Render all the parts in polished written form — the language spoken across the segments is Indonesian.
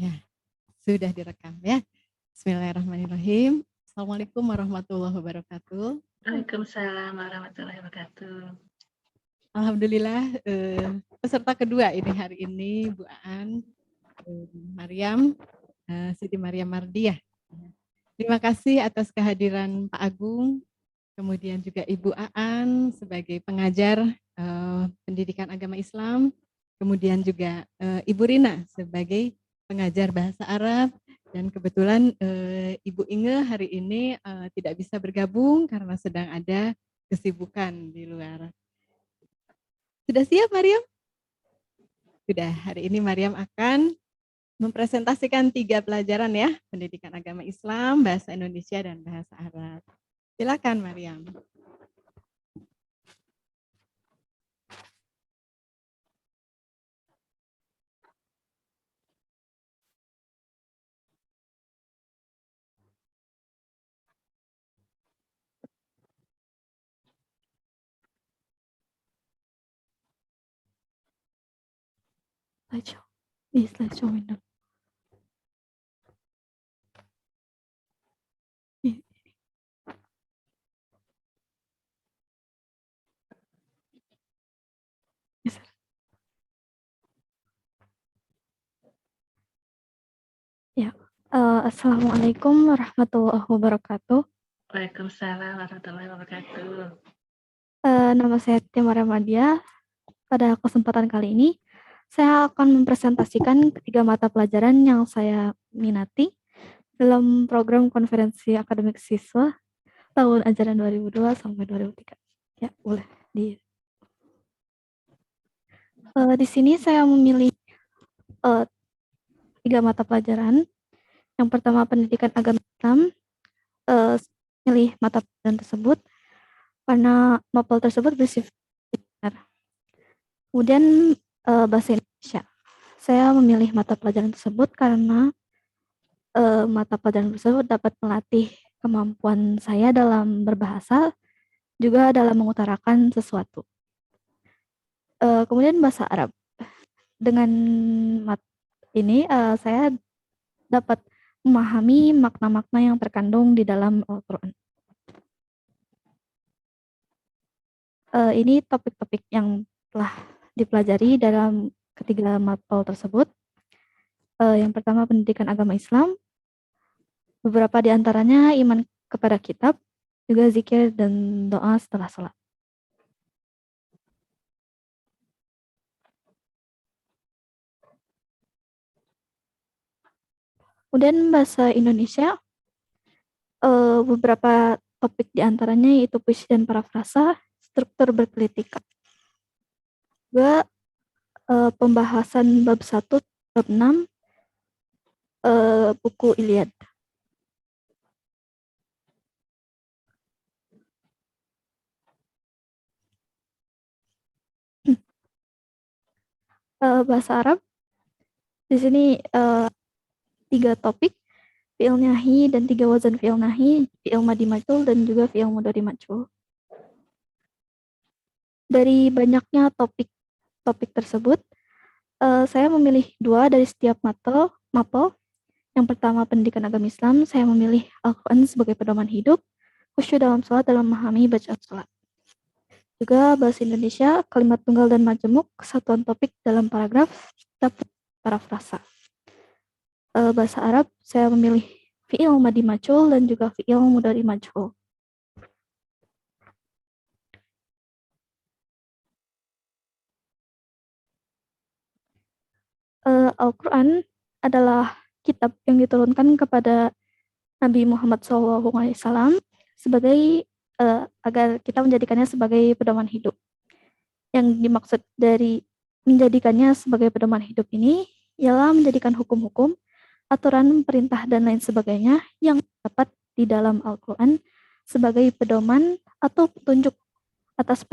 Ya, sudah direkam ya. Bismillahirrahmanirrahim. Assalamualaikum warahmatullahi wabarakatuh. Waalaikumsalam warahmatullahi wabarakatuh. Alhamdulillah peserta kedua ini hari ini Bu Aan, Mariam, Siti Mariam Mardiah. Terima kasih atas kehadiran Pak Agung, kemudian juga Ibu Aan sebagai pengajar pendidikan agama Islam, kemudian juga Ibu Rina sebagai pengajar bahasa Arab, dan kebetulan Ibu Inge hari ini tidak bisa bergabung karena sedang ada kesibukan di luar. Sudah siap Mariam? Sudah, hari ini Mariam akan mempresentasikan 3 pelajaran ya, pendidikan agama Islam, bahasa Indonesia, dan bahasa Arab. Silakan Mariam. Slideshow window. Ya, Assalamualaikum warahmatullahi wabarakatuh. Waalaikumsalam warahmatullahi wabarakatuh. Nama saya Timara Madia. Pada kesempatan kali ini, saya akan mempresentasikan ketiga mata pelajaran yang saya minati dalam program konferensi akademik siswa tahun ajaran 2002 sampai 2003. Ya, boleh di sini saya memilih 3 mata pelajaran. Yang pertama pendidikan agama Islam. Pilih mata pelajaran tersebut karena mapel tersebut bersifat. Kemudian bahasa Indonesia. Saya memilih mata pelajaran tersebut karena mata pelajaran tersebut dapat melatih kemampuan saya dalam berbahasa, juga dalam mengutarakan sesuatu. Kemudian bahasa Arab. Dengan ini saya dapat memahami makna-makna yang terkandung di dalam Al-Quran. Ini topik-topik yang telah dipelajari dalam ketiga mapel tersebut. Yang pertama pendidikan agama Islam, beberapa di antaranya iman kepada kitab, juga zikir dan doa setelah sholat. Kemudian bahasa Indonesia, beberapa topik di antaranya yaitu puisi dan parafrasa, struktur berklitik. Juga pembahasan bab 1, bab 6, buku Iliad. Bahasa Arab, di sini 3 topik, fi'il nahi dan 3 wazan fi'il nahi, fi'il madi majhul dan juga fi'il mudhari majhul. Dari banyaknya topik tersebut, saya memilih 2 dari setiap mapel. Yang pertama pendidikan agama Islam, saya memilih Al-Quran sebagai pedoman hidup, khusyuk dalam sholat dalam memahami bacaan sholat. Juga bahasa Indonesia, kalimat tunggal dan majemuk, kesatuan topik dalam paragraf, dapat parafrasa. Bahasa Arab, saya memilih fi'il madi majhul dan juga fi'il mudhari majhul. Al-Quran adalah kitab yang diturunkan kepada Nabi Muhammad SAW sebagai agar kita menjadikannya sebagai pedoman hidup. Yang dimaksud dari menjadikannya sebagai pedoman hidup ini ialah menjadikan hukum-hukum, aturan, perintah, dan lain sebagainya yang terdapat di dalam Al-Quran sebagai pedoman atau petunjuk atas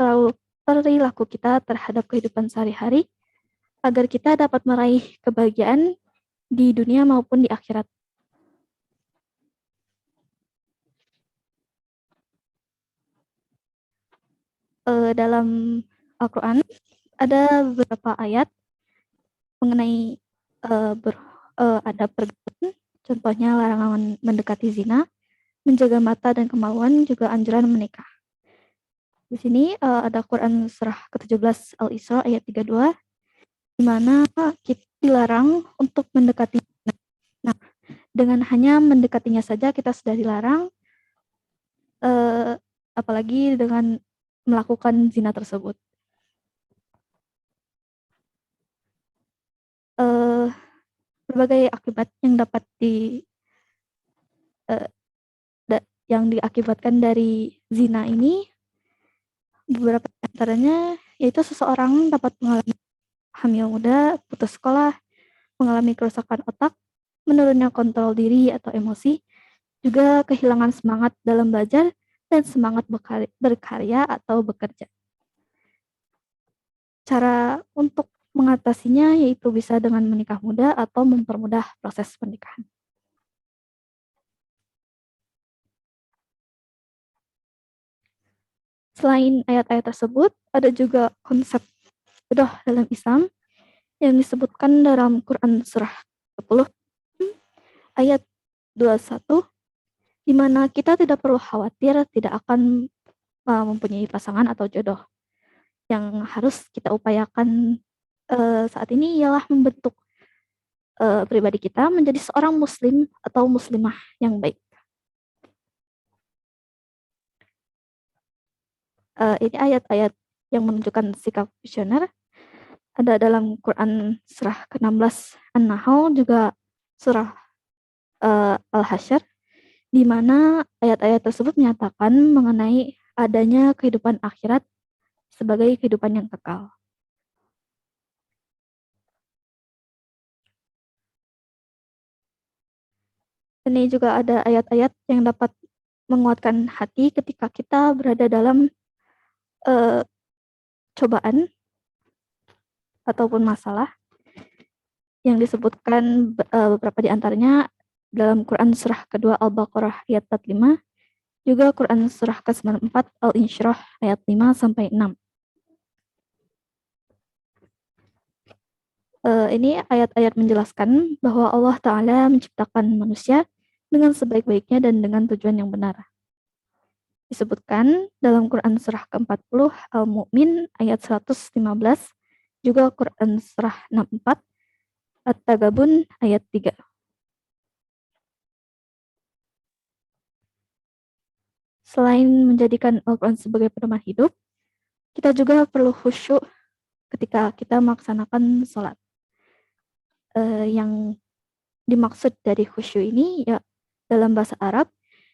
perilaku kita terhadap kehidupan sehari-hari agar kita dapat meraih kebahagiaan di dunia maupun di akhirat. Dalam Al-Quran ada beberapa ayat mengenai ada pergaulan, contohnya larangan mendekati zina, menjaga mata dan kemaluan, juga anjuran menikah. Di sini ada Quran surah ke-17 Al-Isra ayat 32, di mana kita dilarang untuk mendekati zina. Nah, dengan hanya mendekatinya saja kita sudah dilarang, apalagi dengan melakukan zina tersebut. Berbagai akibat yang dapat yang diakibatkan dari zina ini, beberapa antaranya yaitu seseorang dapat mengalami hamil muda, putus sekolah, mengalami kerusakan otak, menurunnya kontrol diri atau emosi, juga kehilangan semangat dalam belajar dan semangat berkarya atau bekerja. Cara untuk mengatasinya yaitu bisa dengan menikah muda atau mempermudah proses pernikahan. Selain ayat-ayat tersebut, ada juga konsep jodoh dalam Islam yang disebutkan dalam Quran surah 10 ayat 21, di mana kita tidak perlu khawatir tidak akan mempunyai pasangan atau jodoh. Yang harus kita upayakan saat ini ialah membentuk pribadi kita menjadi seorang muslim atau muslimah yang baik. Ini ayat-ayat yang menunjukkan sikap visioner ada dalam Quran surah ke-16 An-Nahl, juga surah Al-Hasyr, di mana ayat-ayat tersebut menyatakan mengenai adanya kehidupan akhirat sebagai kehidupan yang kekal. Ini juga ada ayat-ayat yang dapat menguatkan hati ketika kita berada dalam cobaan ataupun masalah, yang disebutkan beberapa di antaranya dalam Quran surah kedua Al-Baqarah ayat 45, juga Quran surah ke-94 Al-Insyirah ayat 5 sampai 6. Ini ayat-ayat menjelaskan bahwa Allah Ta'ala menciptakan manusia dengan sebaik-baiknya dan dengan tujuan yang benar. Disebutkan dalam Quran surah ke-40 Al-Mu'min ayat 115, juga Quran surah 64 At-Tagabun ayat 3. Selain menjadikan Al-Quran sebagai pedoman hidup, kita juga perlu khusyuk ketika kita melaksanakan sholat. Yang dimaksud dari khusyuk ini ya dalam bahasa Arab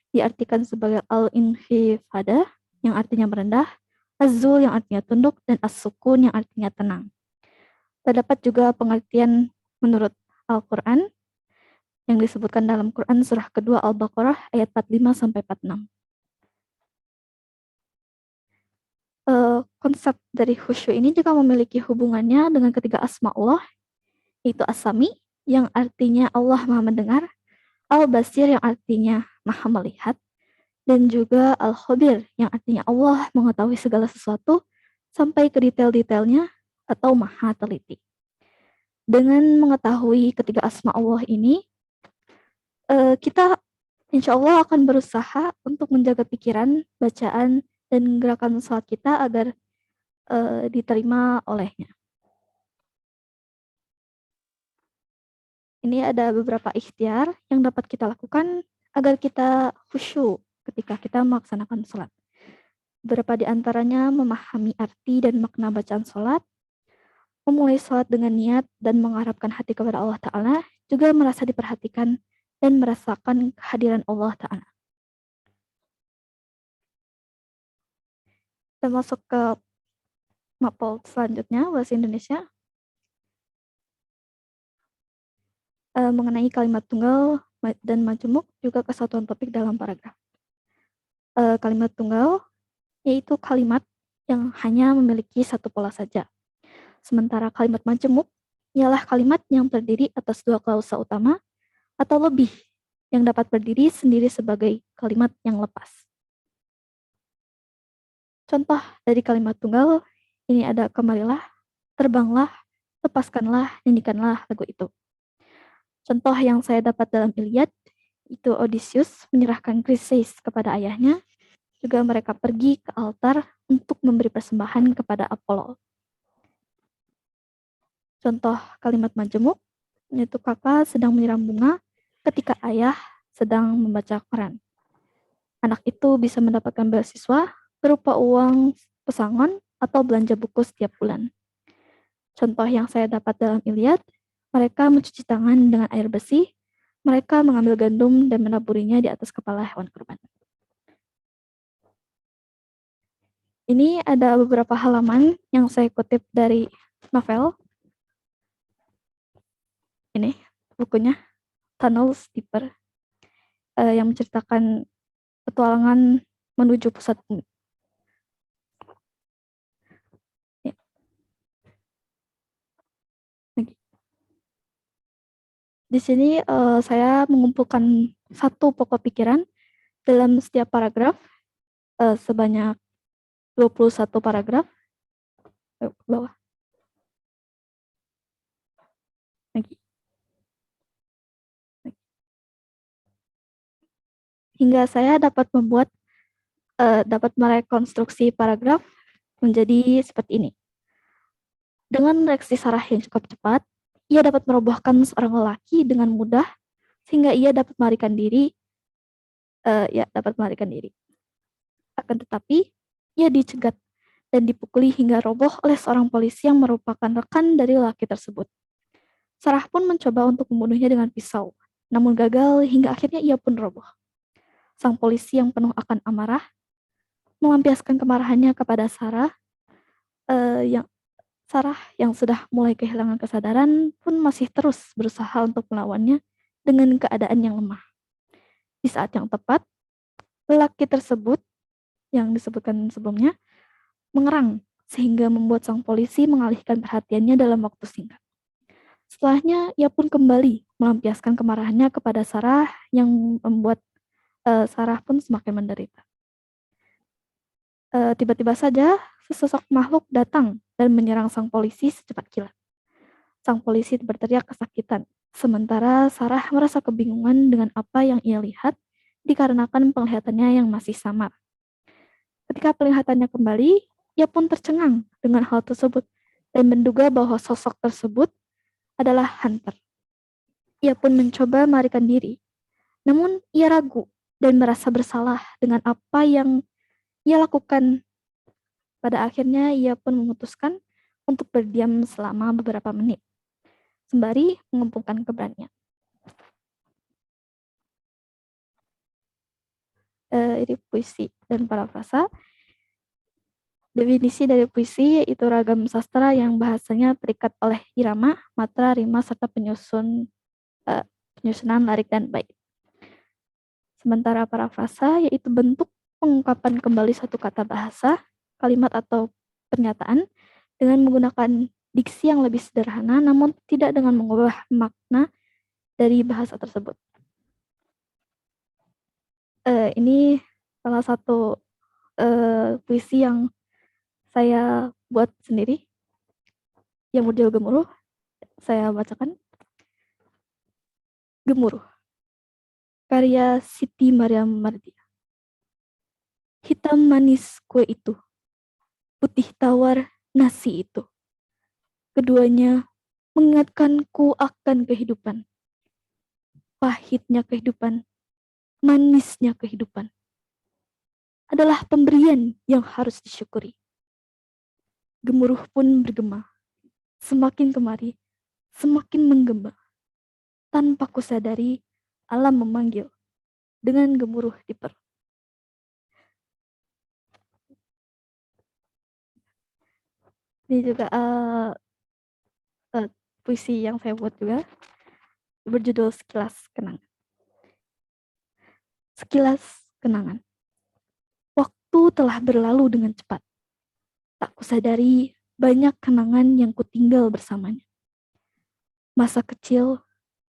diartikan sebagai al-inkhifada yang artinya merendah, az-zul yang artinya tunduk, dan as-sukun yang artinya tenang. Terdapat juga pengertian menurut Al-Quran yang disebutkan dalam Quran surah kedua Al-Baqarah ayat 45 sampai 46. Konsep dari khusyuk ini juga memiliki hubungannya dengan ketiga asma Allah, yaitu As-Sami yang artinya Allah Maha Mendengar, Al-Basir yang artinya Maha Melihat, dan juga Al-Khabir yang artinya Allah mengetahui segala sesuatu sampai ke detail-detailnya atau Maha Teliti. Dengan mengetahui ketiga asma Allah ini, kita insya Allah akan berusaha untuk menjaga pikiran, bacaan, dan gerakan sholat kita agar diterima olehnya. Ini ada beberapa ikhtiar yang dapat kita lakukan agar kita khusyuk ketika kita melaksanakan sholat. Beberapa di antaranya memahami arti dan makna bacaan sholat, memulai sholat dengan niat dan mengharapkan hati kepada Allah Ta'ala, juga merasa diperhatikan dan merasakan kehadiran Allah Ta'ala. Kita masuk ke mapel selanjutnya, bahasa Indonesia. Mengenai kalimat tunggal dan majemuk, juga kesatuan topik dalam paragraf. Kalimat tunggal yaitu kalimat yang hanya memiliki satu pola saja. Sementara kalimat majemuk ialah kalimat yang terdiri atas dua klausa utama atau lebih yang dapat berdiri sendiri sebagai kalimat yang lepas. Contoh dari kalimat tunggal ini ada kemarilah, terbanglah, lepaskanlah, nyanyikanlah lagu itu. Contoh yang saya dapat dalam Iliad, itu Odysseus menyerahkan Chryseis kepada ayahnya, juga mereka pergi ke altar untuk memberi persembahan kepada Apollo. Contoh kalimat majemuk, yaitu kakak sedang menyiram bunga ketika ayah sedang membaca Quran. Anak itu bisa mendapatkan beasiswa berupa uang pesangon atau belanja buku setiap bulan. Contoh yang saya dapat dalam Iliad, mereka mencuci tangan dengan air bersih, mereka mengambil gandum dan menaburinya di atas kepala hewan kurban. Ini ada beberapa halaman yang saya kutip dari novel. Ini bukunya, Tunnels Deeper, yang menceritakan petualangan menuju pusat bumi. Ya. Di sini saya mengumpulkan satu pokok pikiran dalam setiap paragraf, sebanyak 21 paragraf. Ke bawah. Lagi. Hingga saya dapat merekonstruksi paragraf menjadi seperti ini. Dengan reaksi Sarah yang cukup cepat, ia dapat merobohkan seorang lelaki dengan mudah sehingga ia dapat melarikan diri. Akan tetapi, ia dicegat dan dipukuli hingga roboh oleh seorang polisi yang merupakan rekan dari lelaki tersebut. Sarah pun mencoba untuk membunuhnya dengan pisau, namun gagal hingga akhirnya ia pun roboh. Sang polisi yang penuh akan amarah melampiaskan kemarahannya kepada Sarah, yang sudah mulai kehilangan kesadaran pun masih terus berusaha untuk melawannya dengan keadaan yang lemah. Di saat yang tepat, lelaki tersebut yang disebutkan sebelumnya mengerang sehingga membuat sang polisi mengalihkan perhatiannya dalam waktu singkat. Setelahnya, ia pun kembali melampiaskan kemarahannya kepada Sarah yang membuat Sarah pun semakin menderita. Tiba-tiba saja, sesosok makhluk datang dan menyerang sang polisi secepat kilat. Sang polisi berteriak kesakitan, sementara Sarah merasa kebingungan dengan apa yang ia lihat dikarenakan penglihatannya yang masih samar. Ketika penglihatannya kembali, ia pun tercengang dengan hal tersebut dan menduga bahwa sosok tersebut adalah Hunter. Ia pun mencoba melarikan diri, namun ia ragu dan merasa bersalah dengan apa yang ia lakukan. Pada akhirnya ia pun memutuskan untuk berdiam selama beberapa menit, sembari mengumpulkan keberanian. Ini puisi dan parafrasa. Definisi dari puisi yaitu ragam sastra yang bahasanya terikat oleh irama, matra, rima, serta penyusunan larik dan bait. Sementara parafrasa yaitu bentuk pengungkapan kembali satu kata bahasa, kalimat atau pernyataan dengan menggunakan diksi yang lebih sederhana namun tidak dengan mengubah makna dari bahasa tersebut. Ini salah satu puisi yang saya buat sendiri yang model gemuruh. Saya bacakan. Gemuruh, karya Siti Maryam Mardiya. Hitam manis kue itu, putih tawar nasi itu. Keduanya mengingatkanku akan kehidupan. Pahitnya kehidupan, manisnya kehidupan adalah pemberian yang harus disyukuri. Gemuruh pun bergema, semakin kemari, semakin menggema. Tanpa kusadari, alam memanggil dengan gemuruh di perut. Ini juga puisi yang saya buat juga, berjudul Sekilas Kenangan. Sekilas kenangan. Waktu telah berlalu dengan cepat. Tak kusadari banyak kenangan yang kutinggal bersamanya. Masa kecil,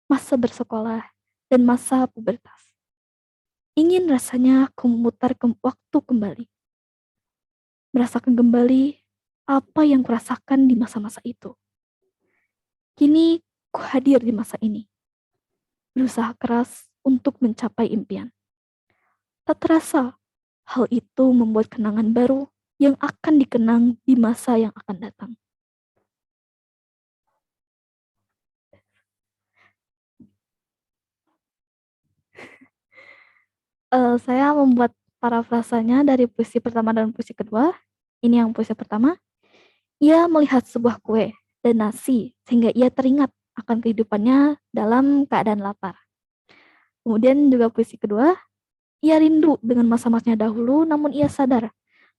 masa bersekolah, dan masa pubertas. Ingin rasanya aku memutar waktu kembali. Merasakan kembali apa yang kurasakan di masa-masa itu. Kini ku hadir di masa ini. berusaha keras untuk mencapai impian. Tak terasa, hal itu membuat kenangan baru yang akan dikenang di masa yang akan datang. Saya membuat parafrasanya dari puisi pertama dan puisi kedua. Ini yang puisi pertama. Ia melihat sebuah kue dan nasi sehingga ia teringat akan kehidupannya dalam keadaan lapar. Kemudian juga puisi kedua, ia rindu dengan masa-masanya dahulu namun ia sadar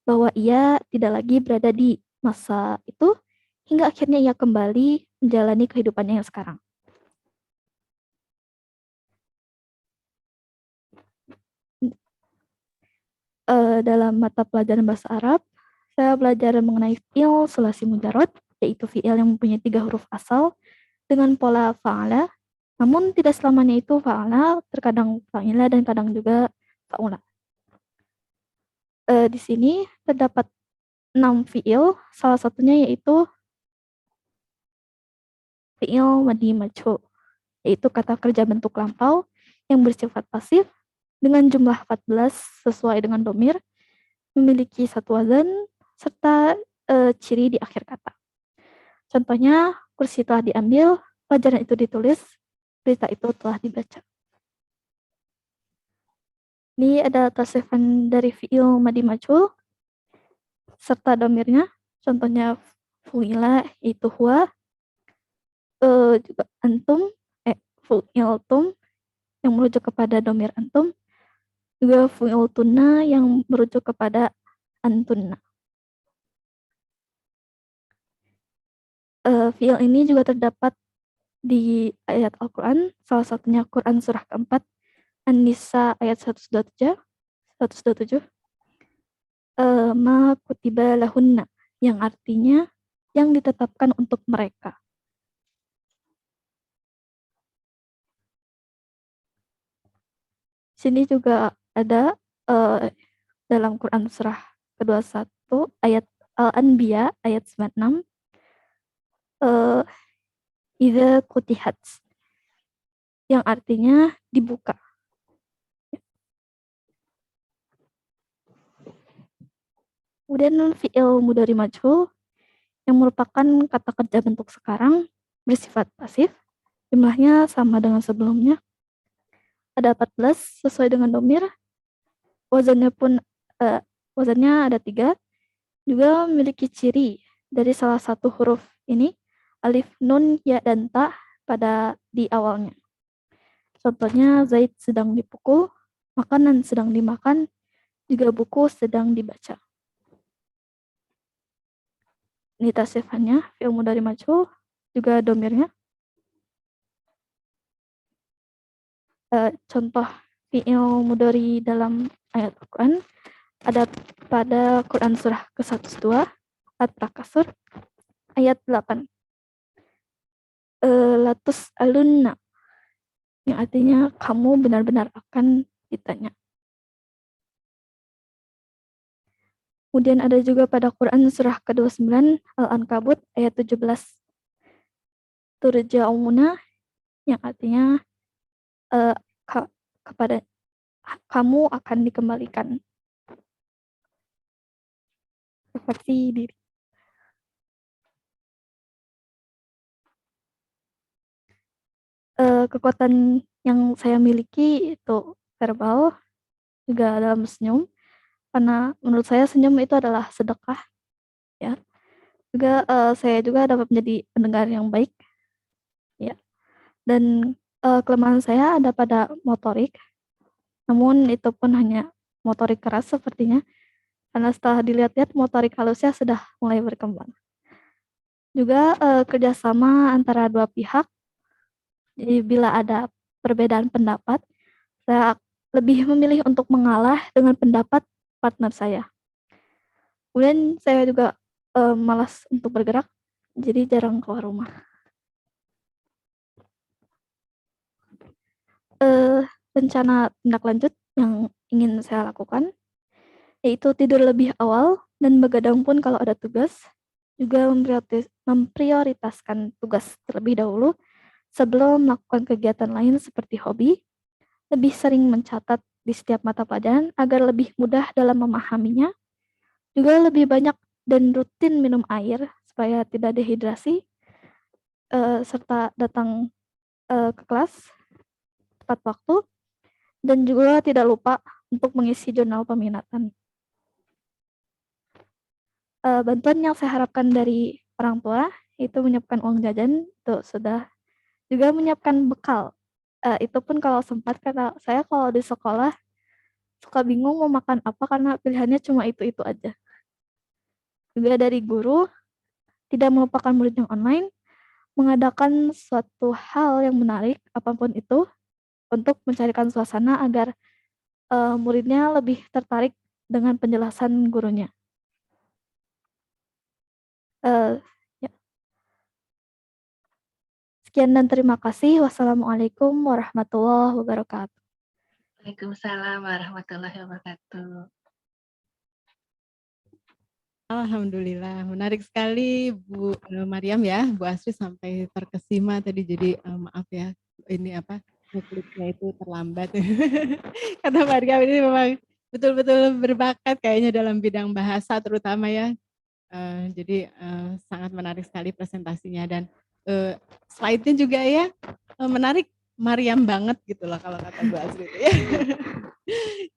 bahwa ia tidak lagi berada di masa itu hingga akhirnya ia kembali menjalani kehidupannya yang sekarang. Dalam mata pelajaran bahasa Arab, saya belajar mengenai fi'il sulasi mujarrad, yaitu fi'il yang mempunyai 3 huruf asal dengan pola fa'ala. Namun tidak selamanya itu fa'ala, terkadang fa'ila dan kadang juga fa'ula. Di sini terdapat 6 fi'il, salah satunya yaitu fi'il madi majhul, yaitu kata kerja bentuk lampau yang bersifat pasif dengan jumlah 14 sesuai dengan domir, memiliki satu wazan, serta ciri di akhir kata. Contohnya, kursi telah diambil, pelajaran itu ditulis, berita itu telah dibaca. Ini ada tasrifan dari fi'il madi majhul serta domirnya. Contohnya fu'ila itu huwa, juga antum, fu'iltum yang merujuk kepada domir antum, juga fu'iltunna yang merujuk kepada antunna. Fi'il ini juga terdapat di ayat Al-Quran, salah satunya Quran surah keempat, An-Nisa ayat 127, ma kutiba lahunna, yang artinya yang ditetapkan untuk mereka. Sini juga ada dalam Quran surah ke-21 ayat Al-Anbiya ayat 96, idza kutihat, yang artinya dibuka. Kemudian fi'il mudhari majhul yang merupakan kata kerja bentuk sekarang bersifat pasif, jumlahnya sama dengan sebelumnya. Ada 14 sesuai dengan domir. Wazannya pun wazannya ada 3, juga memiliki ciri dari salah satu huruf ini, alif, nun, ya, dan ta pada di awalnya. Contohnya Zaid sedang dipukul, makanan sedang dimakan, juga buku sedang dibaca. Ini tasrifannya, fi'il mudhari majhul, juga domirnya. Contoh fi'il mudhari dalam ayat Al-Quran ada pada Quran surah ke-102 At-Takasur ayat 8. Latus alunna, yang artinya kamu benar-benar akan ditanya. Kemudian ada juga pada Quran surah ke-29 Al-Ankabut ayat 17. Turja'una, yang artinya kepada kamu akan dikembalikan. Refleksi diri. Kekuatan yang saya miliki itu verbal, juga dalam senyum, karena menurut saya senyum itu adalah sedekah, ya. Juga saya juga dapat menjadi pendengar yang baik, ya. Dan kelemahan saya ada pada motorik, namun itu pun hanya motorik keras sepertinya, karena setelah dilihat-lihat motorik halusnya sudah mulai berkembang. Juga kerjasama antara dua pihak, jadi bila ada perbedaan pendapat, saya lebih memilih untuk mengalah dengan pendapat partner saya. Kemudian saya juga malas untuk bergerak, jadi jarang keluar rumah. Rencana tindak lanjut yang ingin saya lakukan yaitu tidur lebih awal dan begadang pun kalau ada tugas, juga memprioritaskan tugas terlebih dahulu sebelum melakukan kegiatan lain seperti hobi, lebih sering mencatat di setiap mata pelajaran agar lebih mudah dalam memahaminya, juga lebih banyak dan rutin minum air supaya tidak dehidrasi, serta datang ke kelas tepat waktu, dan juga tidak lupa untuk mengisi jurnal peminatan. Bantuan yang saya harapkan dari orang tua itu menyiapkan uang jajan, itu sudah, juga menyiapkan bekal. Itu pun kalau sempat, karena saya kalau di sekolah suka bingung mau makan apa karena pilihannya cuma itu-itu aja. Juga dari guru, tidak melupakan murid yang online, mengadakan suatu hal yang menarik apapun itu untuk mencarikan suasana agar muridnya lebih tertarik dengan penjelasan gurunya. Ya. Sekian dan terima kasih. Wassalamualaikum warahmatullahi wabarakatuh. Waalaikumsalam warahmatullahi wabarakatuh. Alhamdulillah, menarik sekali Bu Maryam ya, Bu Asri sampai terkesima tadi. Jadi maaf ya, ini apa ngekliknya itu terlambat. Karena Maryam ini memang betul-betul berbakat kayaknya dalam bidang bahasa terutama ya. Jadi sangat menarik sekali presentasinya, dan slide-nya juga ya menarik, Maryam banget gitu loh kalau kata Bu Asri itu ya.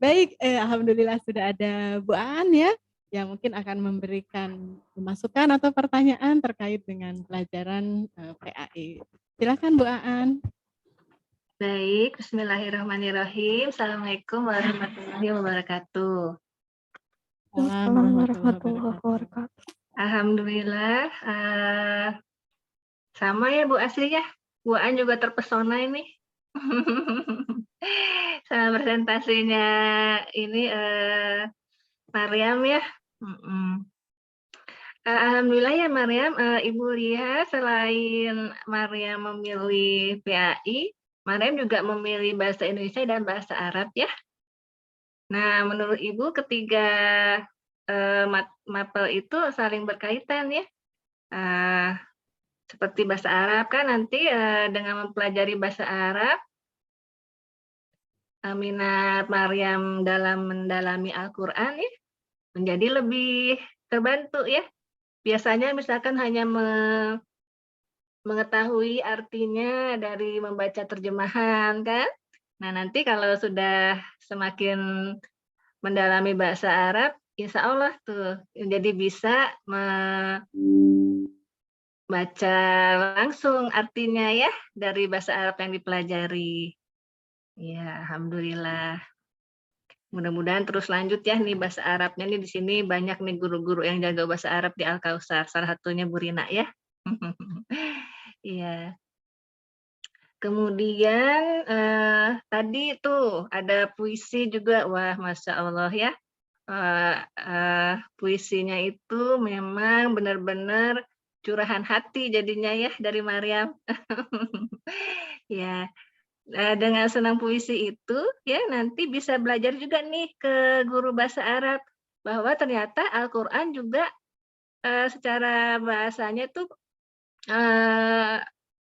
Baik, alhamdulillah sudah ada Bu Aan ya, yang mungkin akan memberikan masukan atau pertanyaan terkait dengan pelajaran PAI. Silakan Bu Aan. Baik, bismillahirrahmanirrahim. Assalamualaikum warahmatullahi wabarakatuh. Assalamualaikum warahmatullahi wabarakatuh. Alhamdulillah, sama ya Bu Asri ya. Bu An juga terpesona ini. Sama presentasinya ini Maryam ya. Alhamdulillah ya Maryam, Ibu lihat selain Maryam memilih PAI, Maryam juga memilih bahasa Indonesia dan bahasa Arab ya. Nah, menurut Ibu ketiga mapel itu saling berkaitan ya. Seperti bahasa Arab kan nanti dengan mempelajari bahasa Arab, minat Maryam dalam mendalami Al-Quran ya, menjadi lebih terbantu ya. Biasanya misalkan hanya mengetahui artinya dari membaca terjemahan kan. Nah, nanti kalau sudah semakin mendalami bahasa Arab, insya Allah tuh jadi bisa baca langsung artinya ya dari bahasa Arab yang dipelajari. Ya, alhamdulillah. Mudah-mudahan terus lanjut ya nih bahasa Arabnya nih, di sini banyak nih guru-guru yang jaga bahasa Arab di Al-Kausar, salah satunya Bu Rina ya. Iya. Kemudian tadi tuh ada puisi juga, wah Masya Allah ya. Puisinya itu memang benar-benar curahan hati jadinya ya dari Maryam. Ya, dengan senang puisi itu ya nanti bisa belajar juga nih ke guru bahasa Arab bahwa ternyata Al-Quran juga secara bahasanya tuh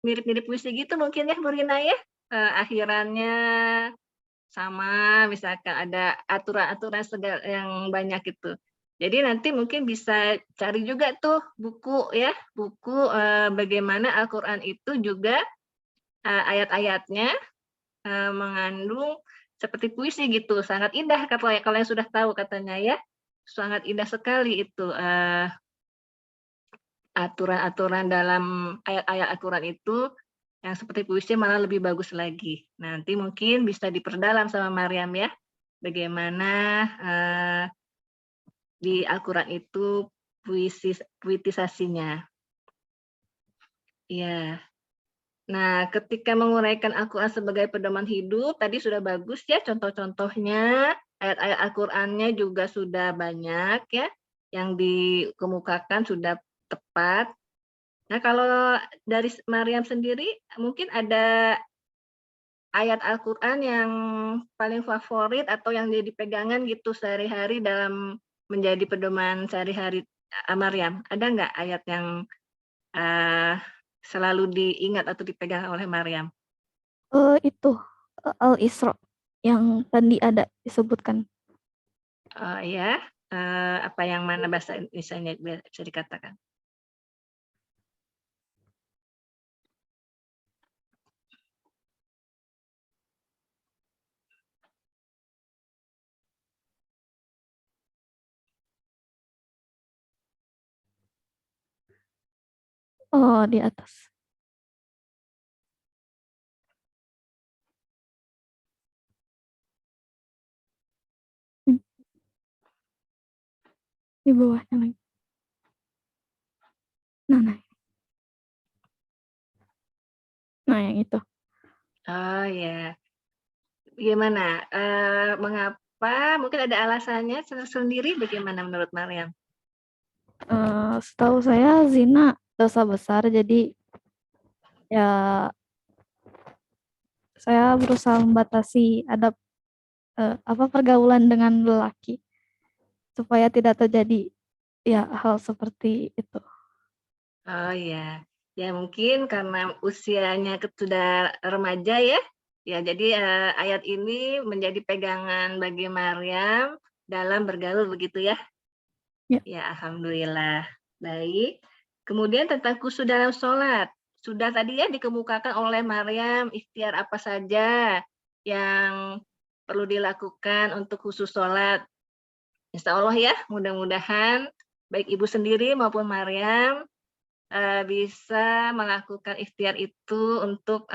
mirip-mirip puisi gitu mungkin ya Bu Rina ya. Akhirannya sama, misalkan ada aturan-aturan segala yang banyak itu. Jadi nanti mungkin bisa cari juga tuh buku ya, buku bagaimana Al-Quran itu juga ayat-ayatnya mengandung seperti puisi gitu, sangat indah kalau yang sudah tahu katanya ya, sangat indah sekali itu aturan-aturan dalam ayat-ayat Al-Quran itu yang seperti puisi malah lebih bagus lagi. Nanti mungkin bisa diperdalam sama Maryam ya, bagaimana di Al-Quran itu puitisasinya. Ya. Nah, ketika menguraikan Al-Quran sebagai pedoman hidup, tadi sudah bagus ya contoh-contohnya, ayat-ayat Al-Qurannya juga sudah banyak ya, yang dikemukakan sudah tepat. Nah, kalau dari Maryam sendiri, mungkin ada ayat Al-Quran yang paling favorit atau yang jadi pegangan gitu sehari-hari dalam menjadi pedoman sehari-hari Maryam. Ada nggak ayat yang selalu diingat atau dipegang oleh Maryam? Itu, Al-Isra yang tadi ada disebutkan. Ya, apa yang mana bahasa Indonesianya bisa dikatakan? Oh, di atas. Hmm, di bawahnya lagi. Nah, yang itu. Oh ya, gimana? Mengapa? Mungkin ada alasannya sendiri. Bagaimana menurut Maryam? Setahu saya zina dosa besar, jadi ya saya berusaha membatasi pergaulan dengan lelaki supaya tidak terjadi ya hal seperti itu. Oh ya, ya mungkin karena usianya sudah remaja ya. Ya, jadi ayat ini menjadi pegangan bagi Maryam dalam bergaul begitu ya. Ya. Ya, alhamdulillah. Baik. Kemudian tentang khusyuk dalam sholat. Sudah tadi ya dikemukakan oleh Maryam ikhtiar apa saja yang perlu dilakukan untuk khusyuk sholat. Insya Allah ya, mudah-mudahan baik ibu sendiri maupun Maryam bisa melakukan ikhtiar itu untuk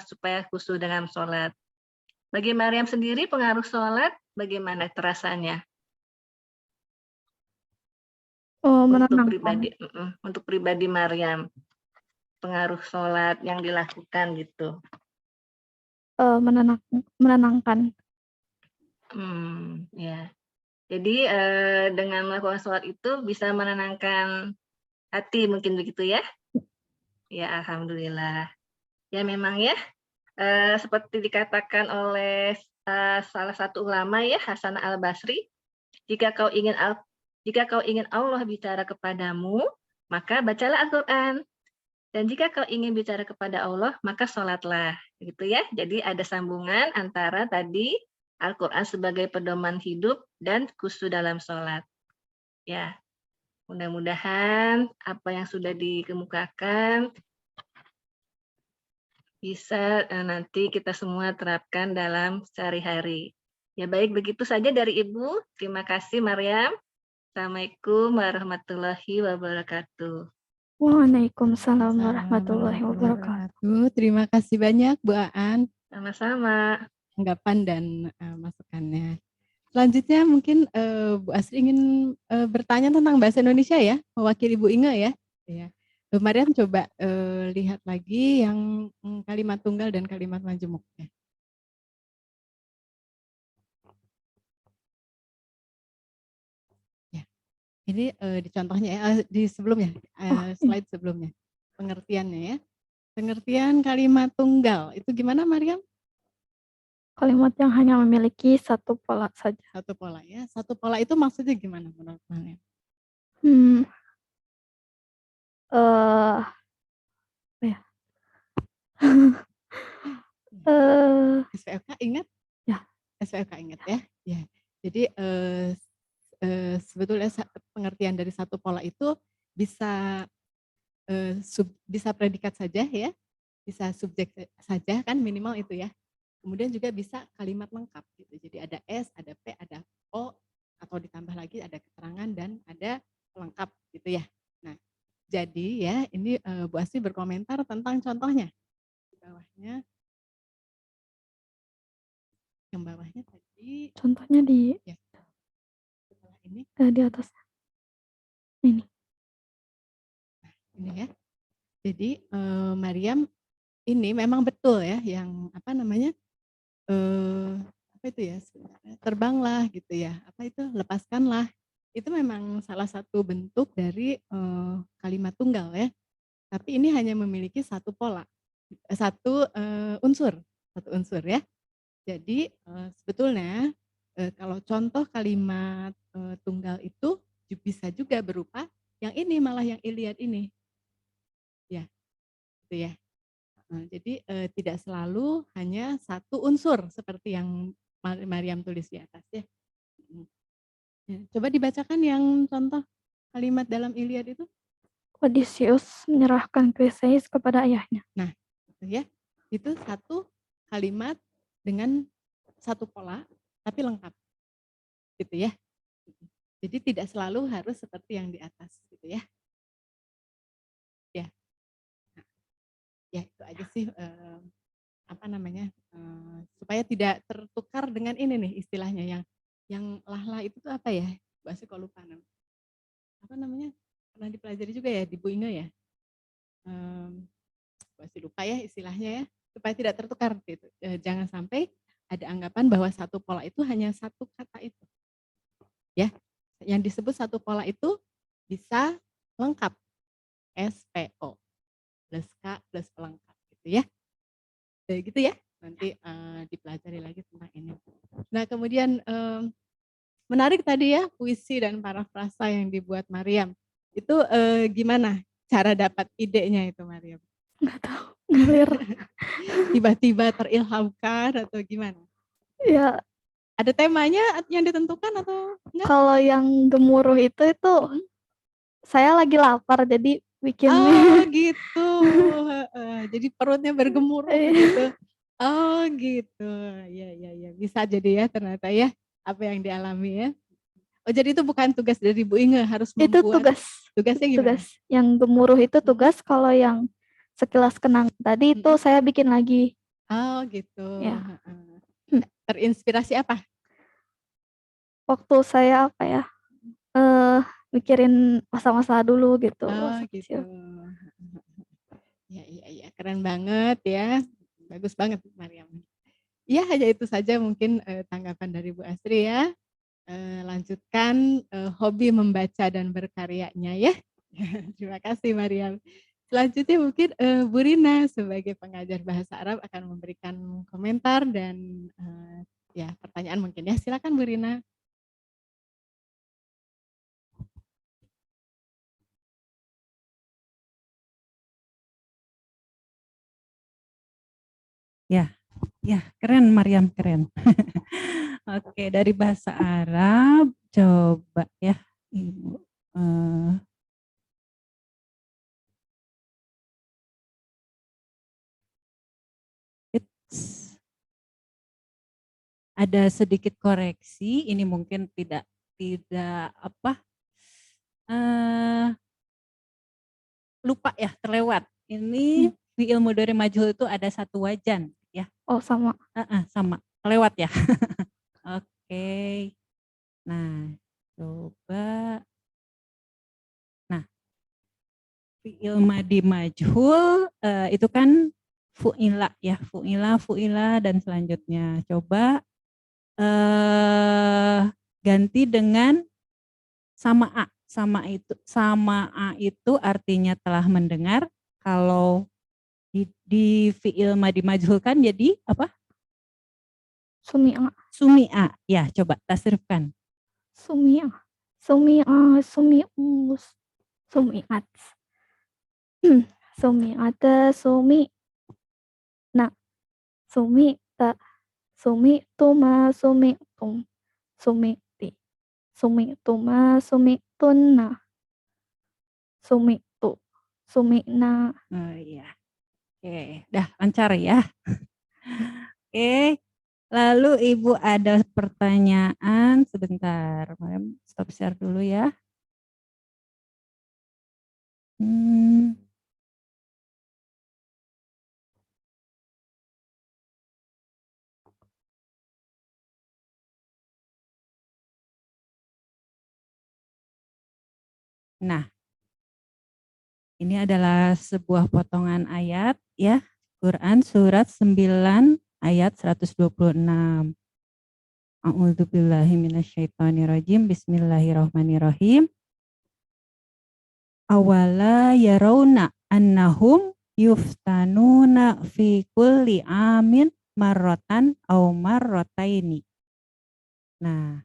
supaya khusyuk dalam sholat. Bagi Maryam sendiri pengaruh sholat bagaimana terasanya Menenangkan. untuk pribadi Maryam, pengaruh sholat yang dilakukan gitu? Menenangkan. Ya. Jadi dengan melakukan sholat itu bisa menenangkan hati mungkin begitu ya? Ya, alhamdulillah. Ya memang ya, seperti dikatakan oleh salah satu ulama ya, Hasan Al-Basri, jika kau ingin Allah bicara kepadamu, maka bacalah Al-Quran. Dan jika kau ingin bicara kepada Allah, maka sholatlah. Gitu ya. Jadi ada sambungan antara tadi Al-Quran sebagai pedoman hidup dan khusyuk dalam sholat. Ya, mudah-mudahan apa yang sudah dikemukakan bisa nanti kita semua terapkan dalam sehari-hari. Ya baik, begitu saja dari Ibu. Terima kasih Maryam. Assalamualaikum warahmatullahi wabarakatuh. Waalaikumsalam warahmatullahi wabarakatuh. Terima kasih banyak Bu Aan. Sama-sama. Tanggapan dan masukannya. Selanjutnya mungkin Bu Asri ingin bertanya tentang bahasa Indonesia ya, mewakili Bu Inge ya. Ya. Maryam coba lihat lagi yang kalimat tunggal dan kalimat majemuk ya. Ya. Ini di contohnya ya, di sebelumnya, slide sebelumnya. Pengertiannya ya. Pengertian kalimat tunggal itu gimana Maryam? Kalimat yang hanya memiliki satu pola saja. Satu pola ya. Satu pola itu maksudnya gimana menurut Maryam? Ya. SPOK ingat? Ya. SPOK ingat ya. Ya. Jadi sebetulnya pengertian dari satu pola itu bisa bisa predikat saja ya, bisa subjek saja kan minimal itu ya. Kemudian juga bisa kalimat lengkap gitu. Jadi ada S, ada P, ada O, atau ditambah lagi ada keterangan dan ada pelengkap gitu ya. Nah, jadi ya ini Bu Asri berkomentar tentang contohnya. Di bawahnya, yang bawahnya tadi. Contohnya di ya, setelah ini. Di atas. Ini. Nah, ini ya. Jadi Maryam ini memang betul ya yang apa namanya apa itu ya sebenarnya terbanglah gitu ya apa itu lepaskanlah itu memang salah satu bentuk dari kalimat tunggal ya tapi ini hanya memiliki satu pola satu unsur ya jadi sebetulnya kalau contoh kalimat tunggal itu bisa juga berupa yang ini malah yang Iliad ini ya gitu ya. Jadi tidak selalu hanya satu unsur seperti yang Maryam tulis di atas ya. Ya, coba dibacakan yang contoh kalimat dalam Iliad itu. Odysseus menyerahkan Chryseis kepada ayahnya. Nah, itu ya. Itu satu kalimat dengan satu pola tapi lengkap. Gitu ya. Jadi tidak selalu harus seperti yang di atas gitu ya. Ya. Nah, ya itu aja sih apa namanya? Supaya tidak tertukar dengan ini nih istilahnya yang lah itu tuh apa ya? Bahasa kok lupa namanya. Apa namanya? Pernah dipelajari juga ya di Bu Inge ya? Masih lupa ya istilahnya ya, supaya tidak tertukar gitu. Jangan sampai ada anggapan bahwa satu pola itu hanya satu kata itu. Ya, yang disebut satu pola itu bisa lengkap. SPO plus K plus pelengkap gitu ya. Kayak gitu ya. Nanti dipelajari lagi tentang ini. Nah, kemudian menarik tadi ya puisi dan parafrasa yang dibuat Maryam. Itu gimana cara dapat idenya itu Maryam? Nggak tahu, ngalir. Tiba-tiba terilhamkan atau gimana? Ya, Ada temanya yang ditentukan atau enggak? kalau yang gemuruh itu saya lagi lapar jadi bikin Oh gitu. Jadi perutnya bergemuruh gitu. Oh gitu. Ya. Bisa jadi ya ternyata ya apa yang dialami ya. Oh jadi itu bukan tugas dari Bu Inge harus itu membuat. Tugasnya gimana? tugas yang gemuruh itu tugas. Kalau yang sekilas kenang tadi itu saya bikin lagi Oh gitu. ya. Terinspirasi apa? Waktu saya apa ya mikirin masa-masa dulu gitu. Oh gitu. Ya, keren banget ya. Bagus banget Maryam. Ya hanya itu saja mungkin tanggapan dari Bu Astri ya. Lanjutkan hobi membaca dan berkaryanya ya. Terima kasih Maryam. Selanjutnya mungkin Bu Rina sebagai pengajar bahasa Arab akan memberikan komentar dan ya pertanyaan mungkin ya. Silakan Bu Rina. Ya, keren Maryam, keren. Oke, dari bahasa Arab, coba ya Ibu. Ada sedikit koreksi, ini mungkin tidak apa lupa ya, terlewat. Ini fi'il mudhari majhul itu ada satu wajan ya. Oh sama. Sama, kelewat ya. Oke. Nah, coba. Nah, fi'il madi majhul itu kan fu'ila ya, fu'ila dan selanjutnya. Coba ganti dengan sama a. Sama a itu artinya telah mendengar. Kalau di fi'il madi majhul kan jadi apa? Sumi'a. Sumi'a. Ya, coba tasrifkan. Sumi'a. Sumi'a. Sumi'us. Sumi'at. Sumi'ata. Sumi'na. Sumi'ta. Sumi'tuma. Sumi'tum. Sumi'ti. Sumi'tuma. Sumi'tunna. Sumi'tu. Sumi'na. Oh iya. Oke, dah lancar ya. Oke. Lalu Ibu ada pertanyaan sebentar. Stop share dulu ya. Nah, ini adalah sebuah potongan ayat ya. Quran surat 9 ayat 126. A'udzubillahi minasyaitonirrajim. Bismillahirrahmanirrahim. Awala yarawna annahum yuftanuna fi kulli amin marrotan au marrotaini. Nah,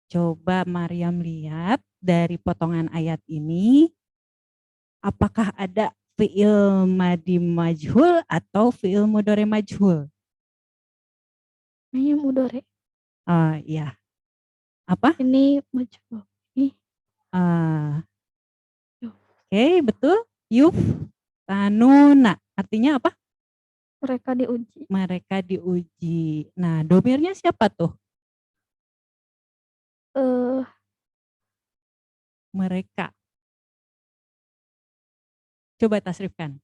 coba Maryam lihat dari potongan ayat ini, apakah ada fi'il madi majhul atau fi'il mudhari majhul? Ini mudore. Iya. Apa? Ini majhul. Ini Ah, Yuh. Oke, betul. Yuftanuna. Artinya apa? mereka diuji. Mereka diuji. Nah, domirnya siapa tuh? Eh, Mereka. Coba tasrifkan.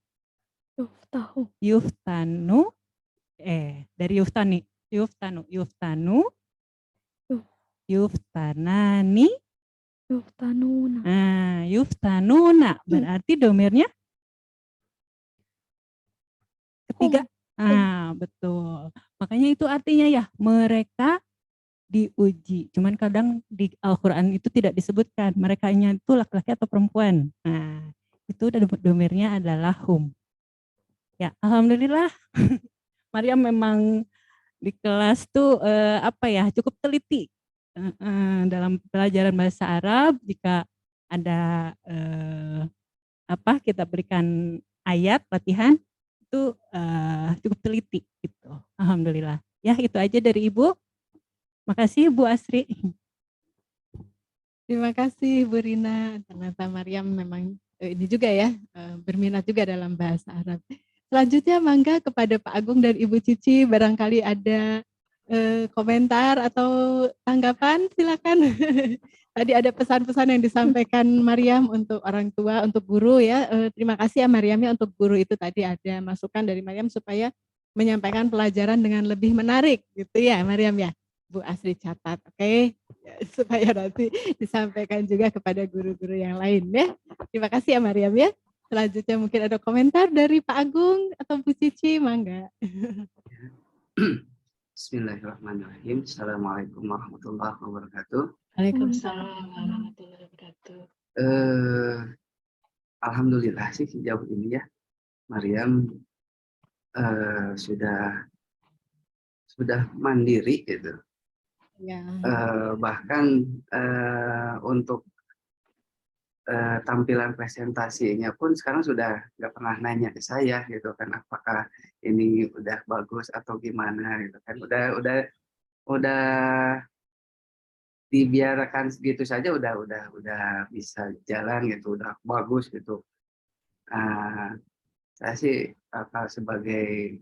tahu. Yuftanu. Dari yuftani. Yuftanu. Yuh. Yuftanani. Tanuna. Nah, yuftanuna. Berarti domirnya ketiga. Betul. Makanya itu artinya ya, mereka diuji. Cuman kadang di Al-Quran itu tidak disebutkan. Merekanya itu laki-laki atau perempuan. Nah, itu domirnya adalah hum. Ya, alhamdulillah. Maryam memang di kelas tuh cukup teliti dalam pelajaran bahasa Arab. Jika ada kita berikan ayat latihan itu cukup teliti gitu. Alhamdulillah. Ya, itu aja dari Ibu. Makasih Bu Asri. Terima kasih Bu Rina. Ternyata Maryam memang ini juga ya, berminat juga dalam bahasa Arab. Selanjutnya mangga kepada Pak Agung dan Ibu Cici, barangkali ada komentar atau tanggapan, silakan. Tadi ada pesan-pesan yang disampaikan Maryam untuk orang tua, untuk guru ya. Terima kasih ya Maryam ya, untuk guru itu tadi ada masukan dari Maryam supaya menyampaikan pelajaran dengan lebih menarik gitu ya Maryam ya. Bu Asri catat, oke? Ya, supaya nanti disampaikan juga kepada guru-guru yang lain ya. Terima kasih ya Maryam ya. Selanjutnya mungkin ada komentar dari Pak Agung atau Bu Cici, mangga. Bismillahirrahmanirrahim. Assalamualaikum warahmatullahi wabarakatuh. Waalaikumsalam warahmatullahi wabarakatuh. Alhamdulillah sih sejauh ini ya, Maryam sudah mandiri gitu. Ya. Bahkan untuk tampilan presentasinya pun sekarang sudah nggak pernah nanya ke saya gitu kan, apakah ini udah bagus atau gimana gitu kan. Udah dibiarkan segitu saja udah bisa jalan gitu, udah bagus gitu. Saya sih sebagai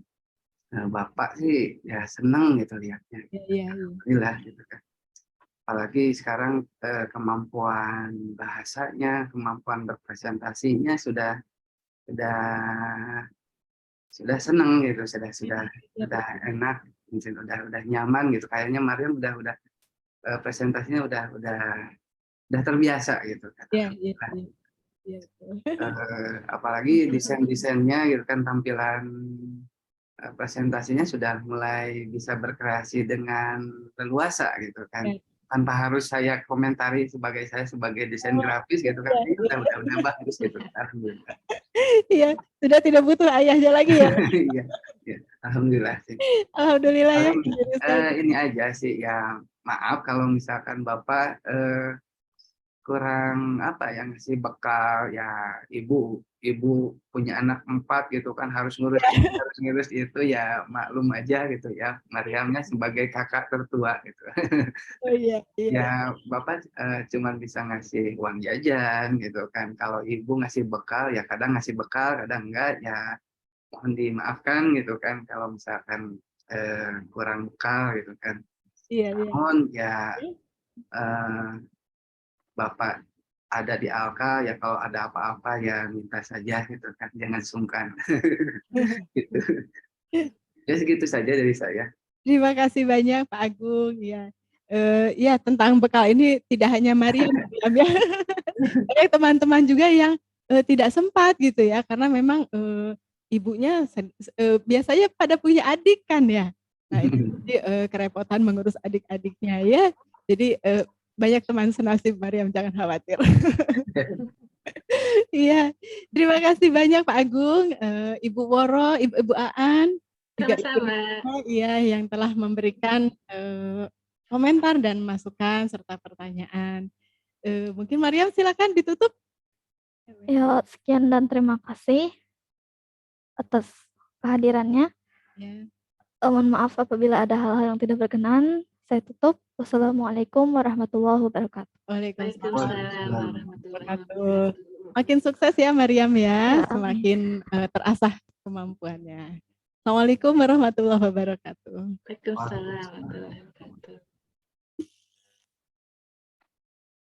bapak sih ya senang gitu lihatnya. Iya. Alhamdulillah gitu kan. Apalagi sekarang kemampuan bahasanya, kemampuan berpresentasinya sudah senang gitu, sudah enak, mungkin udah nyaman gitu. Kayaknya Maryam udah presentasinya udah terbiasa gitu kan. Iya. Apalagi desainnya gitu kan, tampilan presentasinya sudah mulai bisa berkreasi dengan leluasa gitu kan, tanpa harus saya komentari saya sebagai desain grafis gitu kan. Ini udah bagus gitu, alhamdulillah. Iya, sudah tidak butuh ayahnya lagi ya. Iya, alhamdulillah sih. Alhamdulillah ya. Ini aja sih ya, maaf kalau misalkan Bapak kurang yang ngasih bekal ya. Ibu punya anak 4 gitu kan, harus ngurus ini, harus ngurus itu ya, maklum aja gitu ya, Maryamnya sebagai kakak tertua gitu. Oh iya. Ya Bapak cuman bisa ngasih uang jajan gitu kan. Kalau ibu ngasih bekal ya, kadang ngasih bekal, kadang enggak ya, mohon dimaafkan gitu kan kalau misalkan kurang bekal gitu kan. Iya. Namun ya Bapak ada di Alka ya, kalau ada apa-apa ya minta saja gitu kan, jangan sungkan. Gitu. Ya segitu saja dari saya. Terima kasih banyak Pak Agung ya. Ya tentang bekal ini tidak hanya Maryam ya. Banyak teman-teman juga yang tidak sempat gitu ya, karena memang ibunya biasanya pada punya adik kan ya. Nah ini jadi kerepotan mengurus adik-adiknya ya. Jadi banyak teman senasib Maryam, jangan khawatir. Iya, terima kasih banyak Pak Agung, Ibu Woro, Ibu Aan, juga Sama-sama. iya yang telah memberikan komentar dan masukan serta pertanyaan. Mungkin Maryam silakan ditutup. Ya, sekian dan terima kasih. atas kehadirannya. Ya. Mohon maaf apabila ada hal-hal yang tidak berkenan. Saya tutup. Wassalamualaikum warahmatullahi wabarakatuh. Waalaikumsalam Waalaikumsalam warahmatullahi warahmatullahi wabarakatuh. wabarakatuh. Makin sukses ya Maryam ya, Ya, amin. semakin terasah kemampuannya. Assalamualaikum warahmatullahi wabarakatuh. Waalaikumsalam warahmatullahi wabarakatuh.